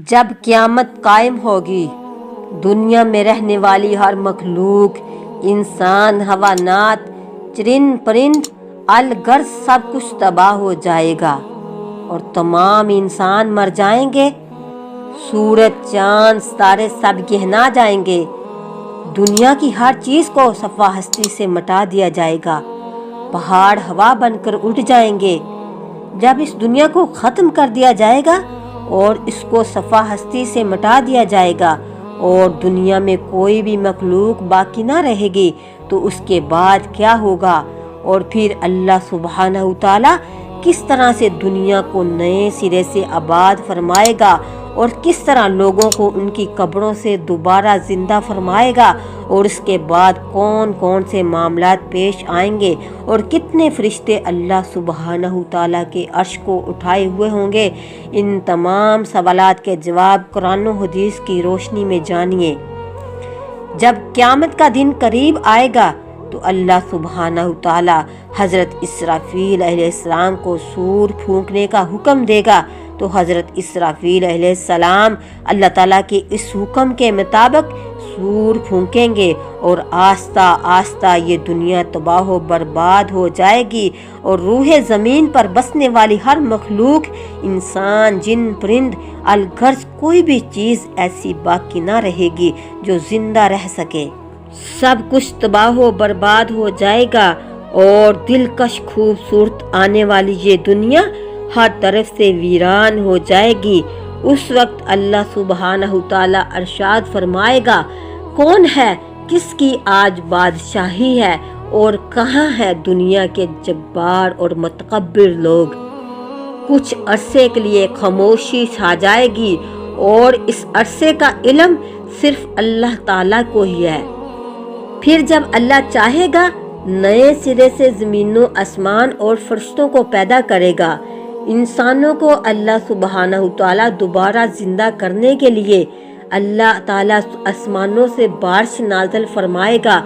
جب قیامت قائم ہوگی، دنیا میں رہنے والی ہر مخلوق، انسان، حیوانات، چرند پرند، الغرض سب کچھ تباہ ہو جائے گا اور تمام انسان مر جائیں گے۔ سورج، چاند، ستارے سب گہنا جائیں گے۔ دنیا کی ہر چیز کو صفحہ ہستی سے مٹا دیا جائے گا۔ پہاڑ ہوا بن کر اٹھ جائیں گے۔ جب اس دنیا کو ختم کر دیا جائے گا اور اس کو صفحہ ہستی سے مٹا دیا جائے گا اور دنیا میں کوئی بھی مخلوق باقی نہ رہے گی، تو اس کے بعد کیا ہوگا؟ اور پھر اللہ سبحانہ وتعالی کس طرح سے دنیا کو نئے سرے سے آباد فرمائے گا اور کس طرح لوگوں کو ان کی قبروں سے دوبارہ زندہ فرمائے گا، اور اس کے بعد کون کون سے معاملات پیش آئیں گے اور کتنے فرشتے اللہ سبحانہ وتعالی کے عرش کو اٹھائے ہوئے ہوں گے، ان تمام سوالات کے جواب قرآن و حدیث کی روشنی میں جانیے۔ جب قیامت کا دن قریب آئے گا تو اللہ سبحانہ وتعالی حضرت اسرافیل علیہ السلام کو سور پھونکنے کا حکم دے گا، تو حضرت اسرافیل علیہ السلام اللہ تعالیٰ کے اس حکم کے مطابق سور پھونکیں گے اور آہستہ آہستہ یہ دنیا تباہ و برباد ہو جائے گی اور روح زمین پر بسنے والی ہر مخلوق، انسان، جن، پرند، الغرض کوئی بھی چیز ایسی باقی نہ رہے گی جو زندہ رہ سکے۔ سب کچھ تباہ و برباد ہو جائے گا اور دلکش خوبصورت آنے والی یہ دنیا ہر طرف سے ویران ہو جائے گی۔ اس وقت اللہ سبحانہ وتعالی ارشاد فرمائے گا، کون ہے، کس کی آج بادشاہی ہے اور کہاں ہے دنیا کے جبار اور متکبر لوگ؟ کچھ عرصے کے لیے خاموشی چھا جائے گی اور اس عرصے کا علم صرف اللہ تعالیٰ کو ہی ہے۔ پھر جب اللہ چاہے گا نئے سرے سے زمین و آسمان اور فرشتوں کو پیدا کرے گا۔ انسانوں کو اللہ سبحانہ وتعالی دوبارہ زندہ کرنے کے لیے اللہ تعالیٰ آسمانوں سے بارش نازل فرمائے گا،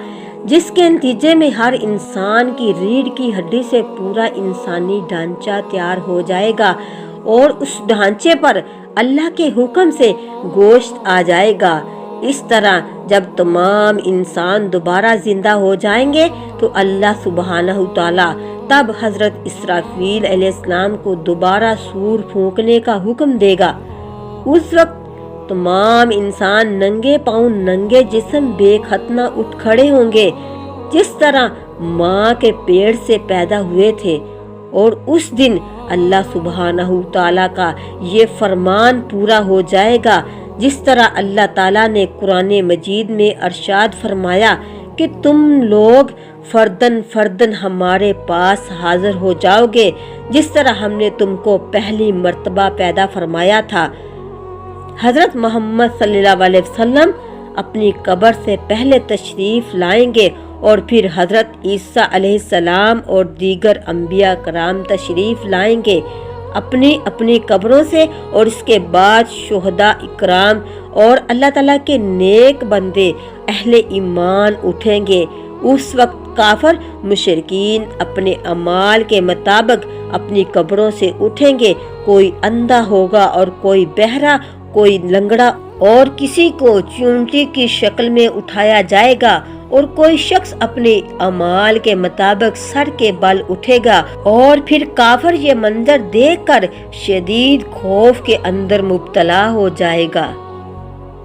جس کے نتیجے میں ہر انسان کی ریڑھ کی ہڈی سے پورا انسانی ڈھانچہ تیار ہو جائے گا اور اس ڈھانچے پر اللہ کے حکم سے گوشت آ جائے گا۔ اس طرح جب تمام انسان دوبارہ زندہ ہو جائیں گے تو اللہ سبحانہ وتعالی تب حضرت اسرافیل علیہ السلام کو دوبارہ سور پھونکنے کا حکم دے گا۔ اس وقت تمام انسان ننگے پاؤں ننگے جسم بے ختنہ اٹھ کھڑے ہوں گے، جس طرح ماں کے پیٹ سے پیدا ہوئے تھے، اور اس دن اللہ سبحانہ وتعالی کا یہ فرمان پورا ہو جائے گا، جس طرح اللہ تعالیٰ نے قرآن مجید میں ارشاد فرمایا کہ تم لوگ فردن فردن ہمارے پاس حاضر ہو جاؤ گے، جس طرح ہم نے تم کو پہلی مرتبہ پیدا فرمایا تھا۔ حضرت محمد صلی اللہ علیہ وسلم اپنی قبر سے پہلے تشریف لائیں گے اور پھر حضرت عیسیٰ علیہ السلام اور دیگر انبیاء کرام تشریف لائیں گے اپنی اپنی قبروں سے، اور اس کے بعد شہداء اکرام اور اللہ تعالیٰ کے نیک بندے اہل ایمان اٹھیں گے۔ اس وقت کافر مشرکین اپنے اعمال کے مطابق اپنی قبروں سے اٹھیں گے، کوئی اندھا ہوگا اور کوئی بہرا، کوئی لنگڑا، اور کسی کو چونٹی کی شکل میں اٹھایا جائے گا، اور کوئی شخص اپنے اعمال کے مطابق سر کے بل اٹھے گا، اور پھر کافر یہ منظر دیکھ کر شدید خوف کے اندر مبتلا ہو جائے گا،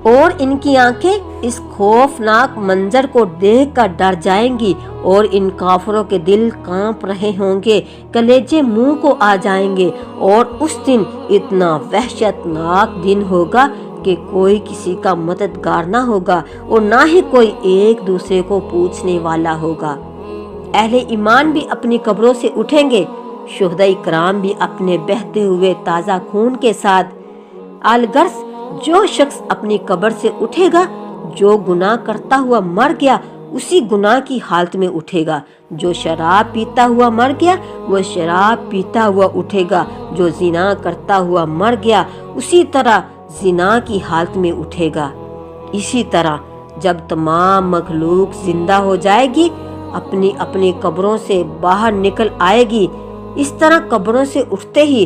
اور ان کی آنکھیں اس خوفناک منظر کو دیکھ کر ڈر جائیں گی، اور ان کافروں کے دل کانپ رہے ہوں گے، کلیجے منہ کو آ جائیں گے، اور اس دن اتنا وحشت ناک دن ہوگا کہ کوئی کسی کا مددگار نہ ہوگا اور نہ ہی کوئی ایک دوسرے کو پوچھنے والا ہوگا۔ اہل ایمان بھی اپنی قبروں سے اٹھیں گے، شہداء کرام بھی اپنے بہتے ہوئے تازہ خون کے ساتھ۔ الغرض جو شخص اپنی قبر سے اٹھے گا، جو گناہ کرتا ہوا مر گیا اسی گناہ کی حالت میں اٹھے گا، جو شراب پیتا ہوا مر گیا وہ شراب پیتا ہوا اٹھے گا، جو زنا کرتا ہوا مر گیا اسی طرح زنا کی حالت میں اٹھے گا۔ اسی طرح جب تمام مخلوق زندہ ہو جائے گی، اپنی اپنی قبروں سے باہر نکل آئے گی، اس طرح قبروں سے اٹھتے ہی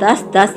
10-10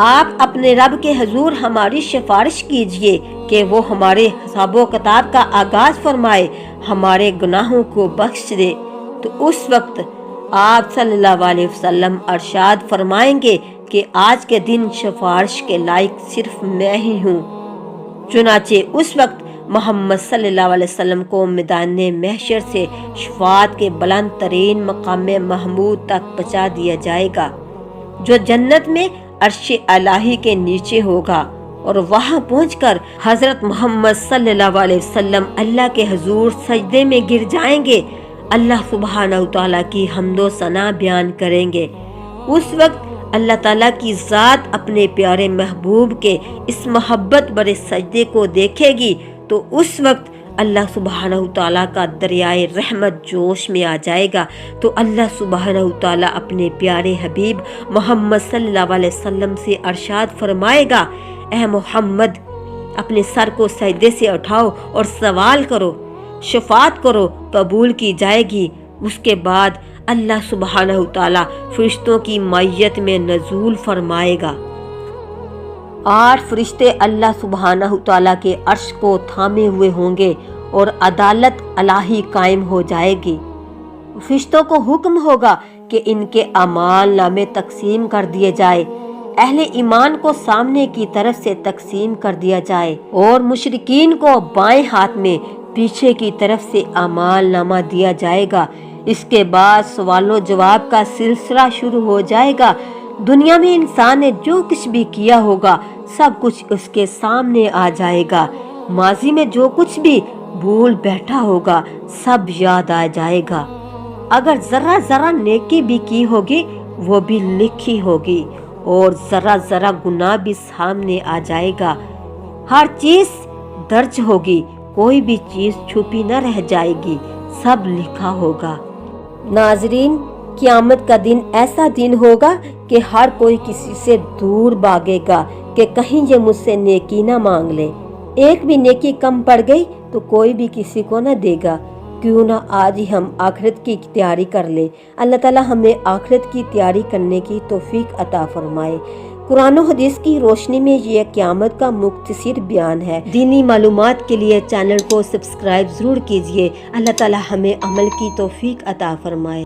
آپ اپنے رب کے حضور ہماری سفارش کیجئے کہ وہ ہمارے حساب و کتاب کا آغاز فرمائے، ہمارے گناہوں کو بخش دے۔ تو اس وقت آپ صلی اللہ علیہ وسلم ارشاد فرمائیں گے کہ آج کے دن سفارش کے لائق صرف میں ہی ہوں۔ چنانچہ اس وقت محمد صلی اللہ علیہ وسلم کو میدان محشر سے شفاعت کے بلند ترین مقام محمود تک پہنچا دیا جائے گا، جو جنت میں عرش الہی کے نیچے ہوگا، اور وہاں پہنچ کر حضرت محمد صلی اللہ علیہ وسلم اللہ کے حضور سجدے میں گر جائیں گے، اللہ سبحانہ وتعالی کی حمد و ثنا بیان کریں گے۔ اس وقت اللہ تعالیٰ کی ذات اپنے پیارے محبوب کے اس محبت برے سجدے کو دیکھے گی، تو اس وقت اللہ سبحانہ وتعالیٰ کا دریائے رحمت جوش میں آ جائے گا۔ تو اللہ سبحانہ وتعالیٰ اپنے پیارے حبیب محمد صلی اللہ علیہ وسلم سے ارشاد فرمائے گا، اے محمد، اپنے سر کو سجدے سے اٹھاؤ اور سوال کرو، شفاعت کرو، قبول کی جائے گی۔ اس کے بعد اللہ سبحانہ وتعالیٰ فرشتوں کی معیت میں نزول فرمائے گا۔ 8 فرشتے اللہ سبحانہ وتعالیٰ کے عرش کو تھامے ہوئے ہوں گے اور عدالت الہی قائم ہو جائے گی۔ فرشتوں کو حکم ہوگا کہ ان کے اعمال نامے تقسیم کر دیے جائے، اہل ایمان کو سامنے کی طرف سے تقسیم کر دیا جائے اور مشرکین کو بائیں ہاتھ میں پیچھے کی طرف سے اعمال نامہ دیا جائے گا۔ اس کے بعد سوال و جواب کا سلسلہ شروع ہو جائے گا۔ دنیا میں انسان نے جو کچھ بھی کیا ہوگا سب کچھ اس کے سامنے آ جائے گا۔ ماضی میں جو کچھ بھی بھول بیٹھا ہوگا سب یاد آ جائے گا۔ اگر ذرا ذرا نیکی بھی کی ہوگی وہ بھی لکھی ہوگی، اور ذرا ذرا گناہ بھی سامنے آ جائے گا۔ ہر چیز درج ہوگی، کوئی بھی چیز چھپی نہ رہ جائے گی، سب لکھا ہوگا۔ ناظرین، قیامت کا دن ایسا دن ہوگا کہ ہر کوئی کسی سے دور بھاگے گا کہ کہیں یہ مجھ سے نیکی نہ مانگ لے۔ ایک بھی نیکی کم پڑ گئی تو کوئی بھی کسی کو نہ دے گا۔ کیوں نہ آج ہی ہم آخرت کی تیاری کر لیں۔ اللہ تعالیٰ ہمیں آخرت کی تیاری کرنے کی توفیق عطا فرمائے۔ قرآن و حدیث کی روشنی میں یہ قیامت کا مختصر بیان ہے۔ دینی معلومات کے لیے چینل کو سبسکرائب ضرور کیجیے۔ اللہ تعالیٰ ہمیں عمل کی توفیق عطا فرمائے۔